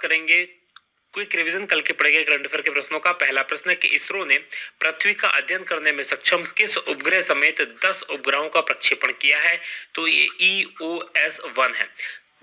करेंगे quick revision कल के पढ़े गए करंट अफेयर के प्रश्नों का। पहला प्रश्न है कि इसरो ने पृथ्वी का अध्ययन करने में सक्षम किस उपग्रह समेत 10 उपग्रहों का प्रक्षेपण किया है? तो ये EOS-1 है।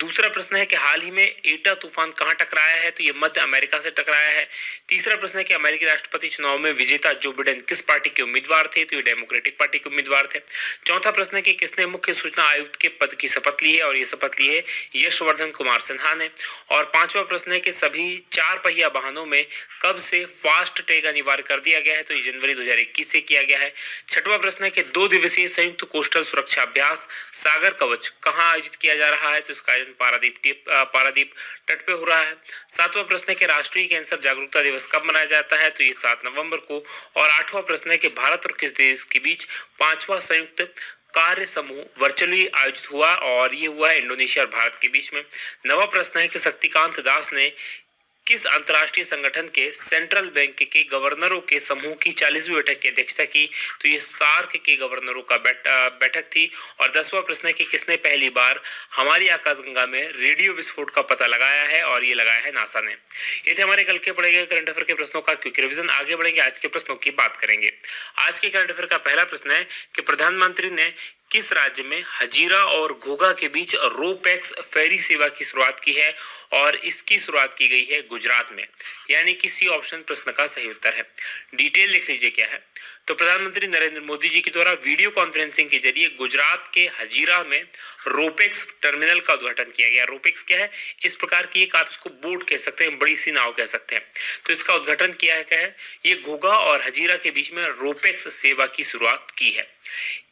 दूसरा प्रश्न है कि हाल ही में एटा तूफान कहां टकराया है? तो ये मध्य अमेरिका से टकराया है। तीसरा प्रश्न है कि अमेरिकी राष्ट्रपति चुनाव में विजेता जो बिडेन किस पार्टी के उम्मीदवार थे? तो ये डेमोक्रेटिक पार्टी के उम्मीदवार थे। चौथा प्रश्न है कि किसने मुख्य सूचना आयुक्त के पद की शपथ ली है? और ये शपथ ली है यशवर्धन कुमार सिन्हा ने। और पांचवा प्रश्न है कि सभी 4 पहिया वाहनों में कब से फास्ट टैग अनिवार्य कर दिया गया है? तो ये जनवरी 2021 से किया गया है। छठवां प्रश्न है कि 2 दिवसीय संयुक्त कोस्टल सुरक्षा अभ्यास सागर कवच कहां आयोजित किया जा रहा है? तो इसका आयोजन पारादीप तट पे हो रहा है। सातवां प्रश्न है कि राष्ट्रीय कैंसर जागरूकता दिवस कब मनाया जाता है? तो ये 7 नवंबर को। और आठवां प्रश्न है कि भारत और किस देश के बीच 5वां संयुक्त कार्य समूह वर्चुअली आयोजित हुआ? और ये हुआ है इंडोनेशिया और भारत के बीच में। नवा प्रश्न है कि शक्तिकांत दास ने किस अंतर्राष्ट्रीय संगठन के सेंट्रल बैंक के गवर्नरों के समूह की 40वीं बैठक की अध्यक्षता की? तो ये सार्क के गवर्नरों का बैठक थी। और 10वां प्रश्न है कि किसने पहली बार हमारी आकाशगंगा में रेडियो विस्फोट का पता लगाया है? और ये लगाया है नासा ने। ये थे हमारे कल के पढ़े गए करंट अफेयर के प्रश्नों का क्विक रिवीजन। आगे बढ़ेंगे, आज के प्रश्नों की बात करेंगे। आज के करंट अफेयर का पहला प्रश्न है कि प्रधानमंत्री ने किस राज्य में हजीरा और घोघा के बीच रोपैक्स फेरी सेवा की शुरुआत की है? और इसकी शुरुआत की गई है गुजरात में, यानी कि सी ऑप्शन प्रश्न का सही उत्तर है। डिटेल लिख लीजिए क्या है। तो प्रधानमंत्री नरेंद्र मोदी जी के द्वारा वीडियो कॉन्फ्रेंसिंग के जरिए गुजरात के हजीरा में रोपैक्स टर्मिनल का उद्घाटन किया गया। रोपैक्स क्या है? इस प्रकार की एक, आप इसको बोट कह सकते हैं, बड़ी सी नाव कह सकते हैं। तो इसका उद्घाटन किया है। ये घोघा और हजीरा के बीच में रोपैक्स सेवा की शुरुआत की है।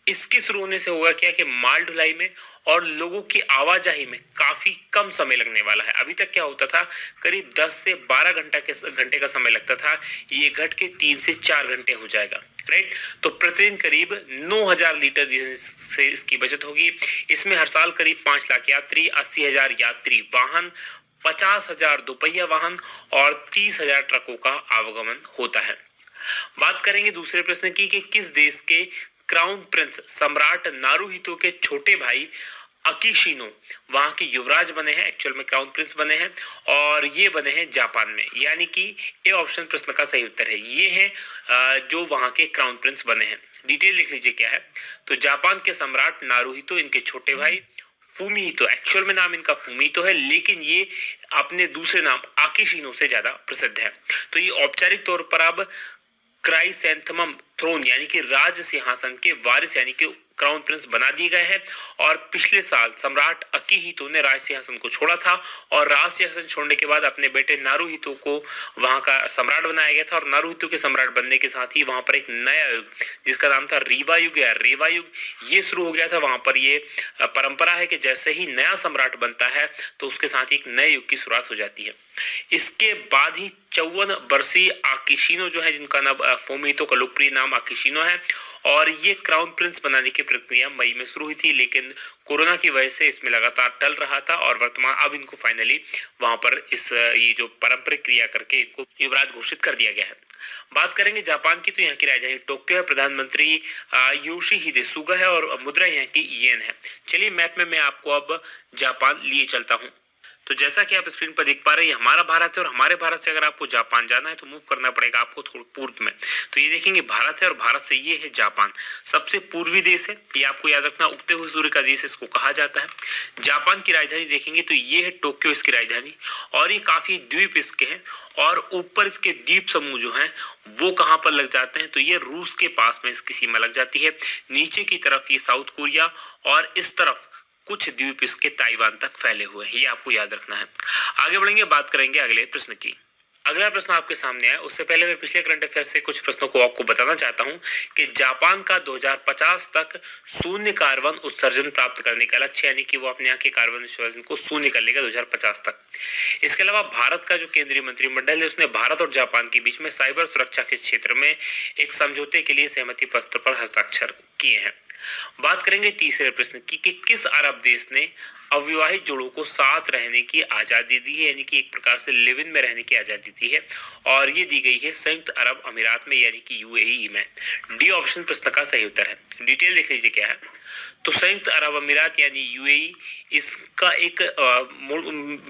इसके शुरू होने से होगा क्या कि माल ढुलाई में और लोगों की आवाजाही में काफी कम समय लगने वाला है। अभी तक क्या होता था, करीब 10 से 12 घंटे का समय लगता था, ये घट के 3 से 4 घंटे हो जाएगा। राइट, तो प्रतिदिन करीब 9000 लीटर से इसकी बचत होगी। इसमें हर साल करीब 5 लाख यात्री, 80,000 यात्री वाहन, 50,000 दोपहिया वाहन और 30,000 ट्रकों का आवागमन होता है। बात करेंगे दूसरे प्रश्न की कि किस देश के क्राउन प्रिंस सम्राट नारुहितो के छोटे भाई अकीशिनो वहां के युवराज बने हैं, एक्चुअल में क्राउन प्रिंस बने हैं, और ये बने हैं जापान में, यानी कि ए ऑप्शन प्रश्न का सही उत्तर है। ये हैं जो वहां के क्राउन प्रिंस बने हैं। डिटेल लिख लीजिए क्या है। तो जापान के सम्राट नारुहितो, इनके छोटे भाई फूमिहितो, एक्चुअल में नाम इनका फूमिहितो है, लेकिन ये अपने दूसरे नाम आकिशिनो से ज्यादा प्रसिद्ध है। तो ये औपचारिक तौर पर अब क्राइसैंथमम थ्रोन यानी कि राज सिंहासन के वारिस यानी कि क्राउन प्रिंस बना दिए गए हैं। और पिछले साल सम्राट अकीहितो ने राज सिंहासन को छोड़ा था और राज सिंहासन छोड़ने के बाद अपने बेटे नारुहितो को वहां का सम्राट बनाया गया था। और नारुहितो के सम्राट बनने के साथ ही वहां पर एक नया युग जिसका नाम था रीवा युग या रेवा युग, ये शुरू हो गया था। वहां पर ये परंपरा है कि जैसे ही नया सम्राट बनता है तो उसके साथ ही एक नए युग की शुरुआत हो जाती है। इसके बाद ही 54 वर्षीय आकिशिनो जो है, जिनका नाम फूमिहितो का लोकप्रिय नाम आकिशिनो है, और ये क्राउन प्रिंस बनाने की प्रक्रिया मई में शुरू हुई थी, लेकिन कोरोना की वजह से इसमें लगातार टल रहा था और वर्तमान अब इनको फाइनली वहां पर ये जो पारंपरिक क्रिया करके इनको युवराज घोषित कर दिया गया है। बात करेंगे जापान की, तो यहाँ की राजधानी टोक्यो है, प्रधानमंत्री योशिहिदे सुगा है और मुद्रा यहाँ की येन है। चलिए मैप में मैं आपको अब जापान लिए चलता हूँ। तो जैसा कि आप स्क्रीन पर देख पा रहे हैं, हमारा भारत है और हमारे भारत से अगर आपको जापान जाना है तो मूव करना पड़ेगा आपको थोड़ा पूर्व में। तो ये देखेंगे भारत है और भारत से ये है जापान, सबसे पूर्वी देश है। ये आपको याद रखना, उगते हुए सूर्य का देश इसको कहा जाता है। जापान की राजधानी देखेंगे तो ये है टोक्यो, इसकी राजधानी, और ये काफी द्वीप इसके हैं। और ऊपर इसके द्वीप समूह जो हैं वो कहाँ पर लग जाते हैं, तो ये रूस के पास में इसकी सीमा लग जाती है। नीचे की तरफ ये साउथ कोरिया और इस तरफ कुछ द्वीप इसके ताइवान तक फैले हुए हैं, ये आपको याद रखना है। आगे बढ़ेंगे, बात करेंगे अगले प्रश्न की। अगला प्रश्न आपके सामने है, उससे पहले मैं पिछले करंट अफेयर से कुछ प्रश्नों को आपको बताना चाहता हूं कि जापान का 2050 तक शून्य कार्बन उत्सर्जन प्राप्त करने का लक्ष्य, यानी कि वो अपने यहाँ के कार्बन उत्सर्जन को शून्य कर लेगा 2050 तक। इसके अलावा भारत का जो केंद्रीय मंत्रिमंडल है उसने भारत और जापान के बीच में साइबर सुरक्षा के क्षेत्र में एक समझौते के लिए सहमति पत्र पर हस्ताक्षर किए हैं। बात करेंगे तीसरे प्रश्न की कि किस अरब देश ने अविवाहित जोड़ों को साथ रहने की आजादी दी है, यानी कि एक प्रकार से लिव इन में रहने की आजादी दी है, और ये दी गई है संयुक्त अरब अमीरात में, यानी कि यूएई में। डी ऑप्शन प्रश्न का सही उत्तर है। डिटेल देख लीजिए क्या है। तो संयुक्त अरब अमीरात यानी यूएई, इसका एक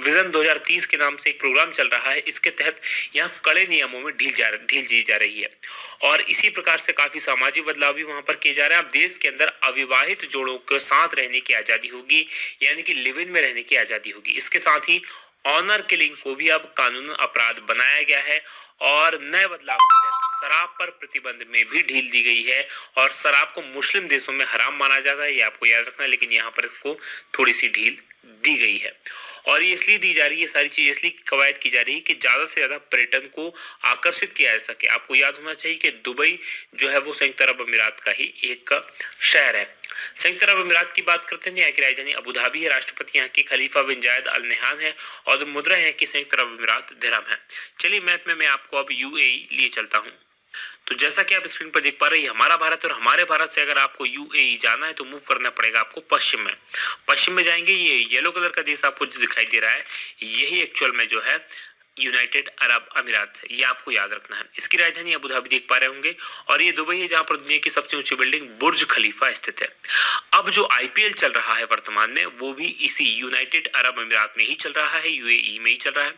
विजन 2030 के नाम से एक प्रोग्राम चल रहा है। इसके तहत यहाँ कड़े नियमों में ढील दी जा रही है और इसी प्रकार से काफी सामाजिक बदलाव भी वहां पर किए जा रहे हैं। अब देश के अंदर अविवाहित जोड़ों के साथ रहने की आजादी होगी, यानी कि लिव इन में रहने की आजादी होगी। इसके साथ ही ऑनर किलिंग को भी अब कानून अपराध बनाया गया है और नए बदलाव के तहत शराब पर प्रतिबंध में भी ढील दी गई है और शराब को मुस्लिम देशों में हराम माना जाता है, ये आपको याद रखना है, लेकिन यहाँ पर इसको थोड़ी सी ढील दी गई है। और ये इसलिए दी जा रही है, सारी चीज इसलिए कवायद की जा रही है कि ज्यादा से ज्यादा पर्यटन को आकर्षित किया जा सके। आपको याद होना चाहिए कि दुबई जो है वो संयुक्त अरब अमीरात का ही एक शहर है। संयुक्त अरब अमीरात की बात करते हैं, यहाँ की राजधानी अबू धाबी है, राष्ट्रपति यहाँ के खलीफा बिन जायद अल नहयान है और मुद्रा है कि संयुक्त अरब अमीरात दिरहम है। चलिए मैप में मैं आपको अब यूएई लिए चलता हूँ। तो जैसा कि आप स्क्रीन पर देख पा रहे हैं हमारा भारत, और हमारे भारत से अगर आपको यूएई जाना है तो मूव करना पड़ेगा आपको पश्चिम में। पश्चिम में जाएंगे, ये येलो कलर का देश आपको जो दिखाई दे रहा है यही एक्चुअल में जो है यूनाइटेड अरब अमीरात है, ये आपको याद रखना है। इसकी राजधानी अबू धाबी देख पा रहे होंगे और ये दुबई है जहां पर दुनिया की सबसे ऊंची बिल्डिंग बुर्ज खलीफा स्थित है। अब जो आईपीएल चल रहा है वर्तमान में वो भी इसी यूनाइटेड अरब अमीरात में ही चल रहा है, यूएई में ही चल रहा है।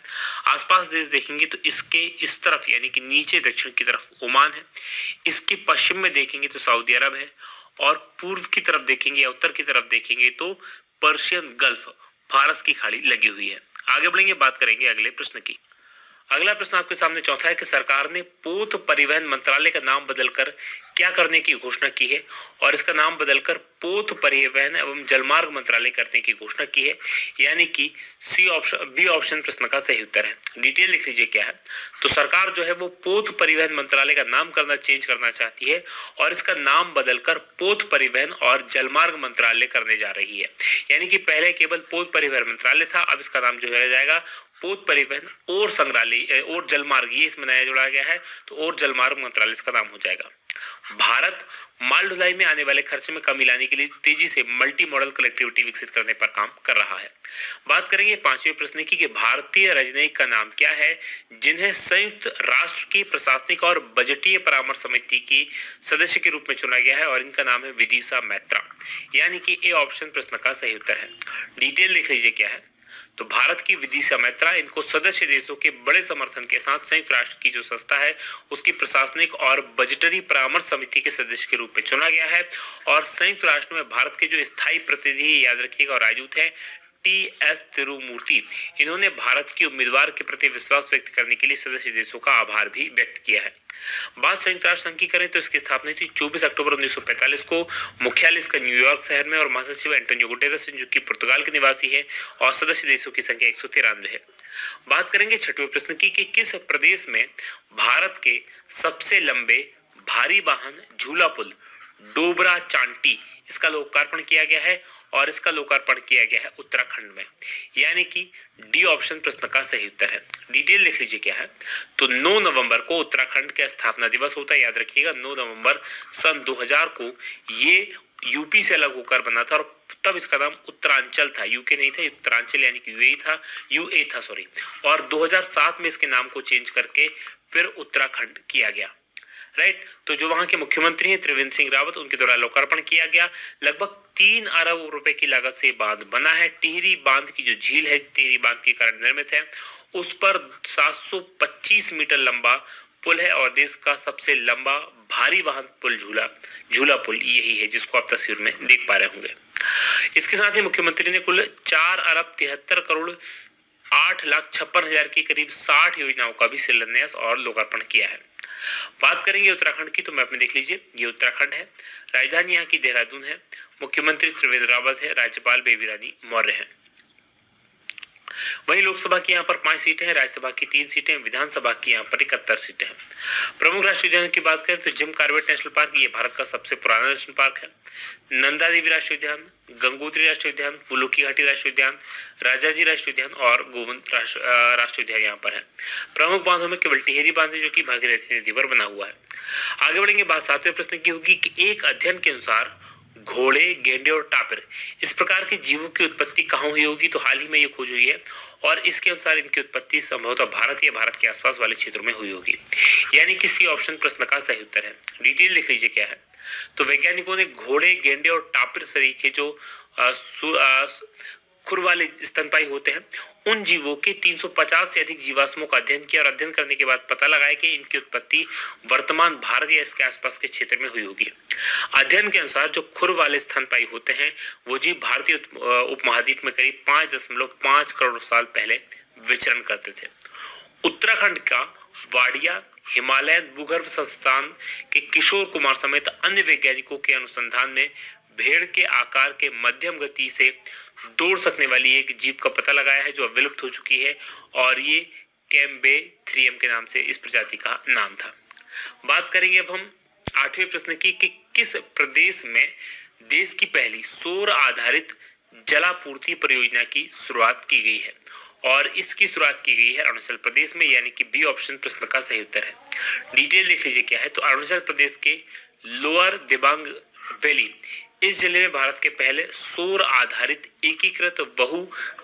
आसपास देश देखेंगे तो इसके इस तरफ यानी कि नीचे दक्षिण की तरफ ओमान है, इसके पश्चिम में देखेंगे तो सऊदी अरब है और पूर्व की तरफ देखेंगे या उत्तर की तरफ देखेंगे तो पर्शियन गल्फ, फारस की खाड़ी लगी हुई है। आगे बढ़ेंगे, बात करेंगे अगले प्रश्न की। अगला प्रश्न आपके सामने चौथा है कि सरकार ने पोत परिवहन मंत्रालय का नाम बदलकर क्या करने की घोषणा की है, और इसका नाम बदलकर पोत परिवहन एवं जलमार्ग मंत्रालय करने की घोषणा की है, यानी कि बी ऑप्शन प्रश्न का सही उत्तर है। डिटेल लिख लीजिए क्या है। तो सरकार जो है वो पोत परिवहन मंत्रालय का नाम चेंज करना चाहती है और इसका नाम बदलकर पोत परिवहन और जलमार्ग मंत्रालय करने जा रही है। यानी कि पहले केवल पोत परिवहन मंत्रालय था, अब इसका नाम जो है जाएगा पोत परिवहन और संग्रहालय और जलमार्ग, ये इसमें नया जोड़ा गया है तो और जलमार्ग मंत्रालय इसका नाम हो जाएगा। भारत माल ढुलाई में आने वाले खर्चे में कमी लाने के लिए तेजी से मल्टी मॉडल कनेक्टिविटी विकसित करने पर काम कर रहा है। बात करेंगे पांचवें प्रश्न की कि भारतीय राजनयिक का नाम क्या है जिन्हें संयुक्त राष्ट्र की प्रशासनिक और बजटीय परामर्श समिति की सदस्य के रूप में चुना गया है, और इनका नाम है विदिशा मैत्रा, यानी कि ए ऑप्शन प्रश्न का सही उत्तर है। डिटेल लिख लीजिए क्या है। तो भारत की विदिशा मैत्रा, इनको सदस्य देशों के बड़े समर्थन के साथ संयुक्त राष्ट्र की जो संस्था है उसकी प्रशासनिक और बजटरी परामर्श समिति के सदस्य के रूप में चुना गया है। और संयुक्त राष्ट्र में भारत के जो स्थायी प्रतिनिधि, याद रखिएगा, और राजदूत है टी.एस. तिरुमूर्ति, इन्होंने भारत के उम्मीदवार के प्रति विश्वास व्यक्त करने के लिए सदस्य देशों का आभार भी व्यक्त किया है। बात संयुक्त राष्ट्र संघ की करें तो इसकी स्थापना थी 24 अक्टूबर 1945 को। मुख्यालय इसका न्यूयॉर्क शहर में और महासचिव एंटोनियो गुटेरेस जो कि पुर्तगाल के निवासी है और सदस्य देशों की संख्या 193 है। बात करेंगे छठवें प्रश्न की कि किस प्रदेश में भारत के सबसे लंबे भारी वाहन झूला पुल डोबरा चांटी, इसका लोकार्पण किया गया है, और इसका लोकार्पण किया गया है उत्तराखंड में, यानी कि डी ऑप्शन प्रश्न का सही उत्तर है। डिटेल लिख लीजिए क्या है। तो 9 नवंबर को उत्तराखंड का स्थापना दिवस होता है, याद रखिएगा 9 नवंबर सन 2000 को ये यूपी से अलग होकर बना था और तब इसका नाम उत्तरांचल था, यूके नहीं था, उत्तरांचल यानी कि यूए था सॉरी। और 2007 में इसके नाम को चेंज करके फिर उत्तराखंड किया गया, राइट। तो जो वहां के मुख्यमंत्री हैं त्रिवेंद्र सिंह रावत, उनके द्वारा लोकार्पण किया गया। लगभग 3 अरब रुपए की लागत से बांध बना है। टिहरी बांध की जो झील है, टिहरी बांध के कारण निर्मित है, उस पर 725 मीटर लंबा पुल है और देश का सबसे लंबा भारी वाहन पुल झूला पुल यही है जिसको आप तस्वीर में देख पा रहे होंगे। इसके साथ ही मुख्यमंत्री ने कुल 4 अरब 73 करोड़ 8,56,000 की करीब 60 योजनाओं का भी शिलान्यास और लोकार्पण किया है। बात करेंगे उत्तराखंड की, तो मैप में देख लीजिए, ये उत्तराखंड है, राजधानी यहाँ की देहरादून है, मुख्यमंत्री त्रिवेंद्र रावत है, राज्यपाल बेबी रानी मौर्य है। वहीं लोकसभा की यहाँ पर 5 सीटें हैं, राज्यसभा की 3 सीटें, विधानसभा की यहाँ पर 71 सीटें हैं। प्रमुख राष्ट्रीय उद्यान की बात करें तो जिम कॉर्बेट नेशनल पार्क, ये भारत का सबसे पुराना नेशनल पार्क है। नंदा देवी राष्ट्रीय उद्यान, गंगोत्री राष्ट्रीय उद्यान, फूलों की घाटी राष्ट्रीय उद्यान, राजाजी राष्ट्रीय उद्यान और गोविंद राष्ट्रीय उद्यान यहाँ पर है। प्रमुख बांधों में केवल टिहरी बांध है जो कि भागीरथी नदी पर बना हुआ है। आगे बढ़ेंगे, बात 7वें प्रश्न की होगी कि एक अध्ययन के अनुसार घोड़े, गेंडे और टापिर इस प्रकार के जीवों की उत्पत्ति कहाँ हुई होगी। तो हाल ही में ये खोज हुई है और इसके अनुसार इनकी उत्पत्ति संभवतः भारत या भारत के आसपास वाले क्षेत्रों में हुई होगी, यानी कि सी ऑप्शन प्रश्न का सही उत्तर है। डिटेल लिख लीजिए क्या है। तो वैज्ञानिकों ने घोड़े, गेंडे और टापिर सरीखे जो खुर वाले स्तनपायी होते हैं, उन जीवों के 350 से अधिक जीवाश्मों का अध्ययन किया और अध्ययन करने के बाद पता लगाया कि इनकी उत्पत्ति वर्तमान भारत या इसके आसपास के क्षेत्र में हुई होगी। अध्ययन के अनुसार जो खुर वाले स्तनपायी होते हैं वो जीव भारतीय उपमहाद्वीप में करीब 5.5 करोड़ साल पहले विचरण करते थे। उत्तराखंड का वाडिया हिमालयन भूगर्भ संस्थान के किशोर कुमार समेत अन्य वैज्ञानिकों के अनुसंधान में भेड़ के आकार के मध्यम गति से दौड़ सकने वाली एक जीव का पता लगाया है जो अब विलुप्त हो चुकी है, और ये कैम्बेथ्रियम के नाम से इस प्रजाति का नाम था। बात करेंगे अब हम 8वें प्रश्न की कि किस प्रदेश में देश की पहली सौर आधारित जलापूर्ति परियोजना की शुरुआत की गई है, और इसकी शुरुआत की गई है अरुणाचल प्रदेश में, यानी कि बी ऑप्शन प्रश्न का सही उत्तर है। डिटेल देख लीजिए क्या है। तो अरुणाचल प्रदेश के लोअर दिबांग वैली, इस जिले में भारत के पहले सौर आधारित एकीकृत बहु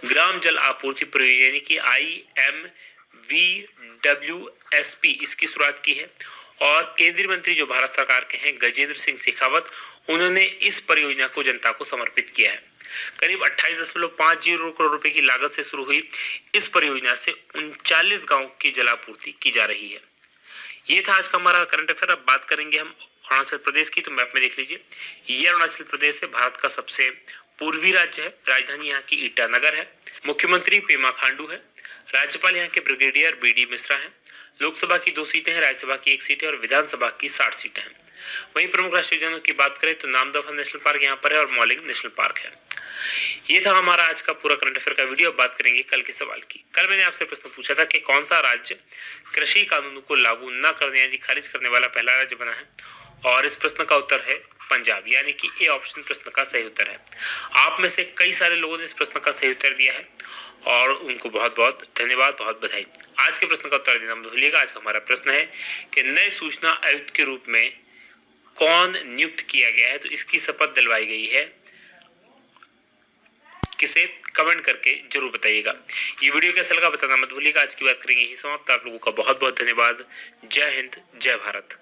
ग्राम जल आपूर्ति परियोजना की IMVWSP इसकी शुरुआत की है, और केंद्रीय मंत्री जो भारत सरकार के हैं गजेंद्र सिंह शेखावत, उन्होंने इस परियोजना को जनता को समर्पित किया है। करीब 28.50 करोड़ रुपए की लागत से शुरू हुई इस परियोजना से 39 गांवों की जलापूर्ति की जा रही है। ये था आज का हमारा करंट अफेयर। अब बात करेंगे हम अरुणाचल प्रदेश की। तो मैप में देख लीजिए, ये अरुणाचल प्रदेश है, भारत का सबसे पूर्वी राज्य है। राजधानी यहाँ की ईटानगर है। मुख्यमंत्री पेमा खांडू है। राज्यपाल यहाँ के ब्रिगेडियर BD मिश्रा है। लोकसभा की 2 सीटें हैं, राज्यसभा की 1 सीट है, और विधानसभा की 60 सीटें हैं। वहीं प्रमुख राष्ट्रीय उद्यानों की बात करें तो नामदफा नेशनल पार्क यहाँ पर है, और मॉलिंग नेशनल पार्क है। ये था हमारा आज का पूरा करंट अफेयर का वीडियो। अब बात करेंगे कल के सवाल की। कल मैंने आपसे प्रश्न पूछा था कि कौन सा राज्य कृषि कानूनों को लागू न करने यानी खारिज करने वाला पहला राज्य बना है, और इस प्रश्न का उत्तर है पंजाब, यानी कि ए ऑप्शन प्रश्न का सही उत्तर है। आप में से कई सारे लोगों ने इस प्रश्न का सही उत्तर दिया है, और उनको बहुत बहुत धन्यवाद, बहुत बधाई। आज के प्रश्न का उत्तर देना मत भूलिएगा। आज का हमारा प्रश्न है कि नए सूचना आयुक्त के रूप में कौन नियुक्त किया गया है, तो इसकी शपथ दिलवाई गई है किसे, कमेंट करके जरूर बताइएगा। ये वीडियो कैसा लगा बताना मत भूलिएगा। आज की बात करेंगे यही समाप्त। आप लोगों का बहुत बहुत धन्यवाद। जय हिंद, जय भारत।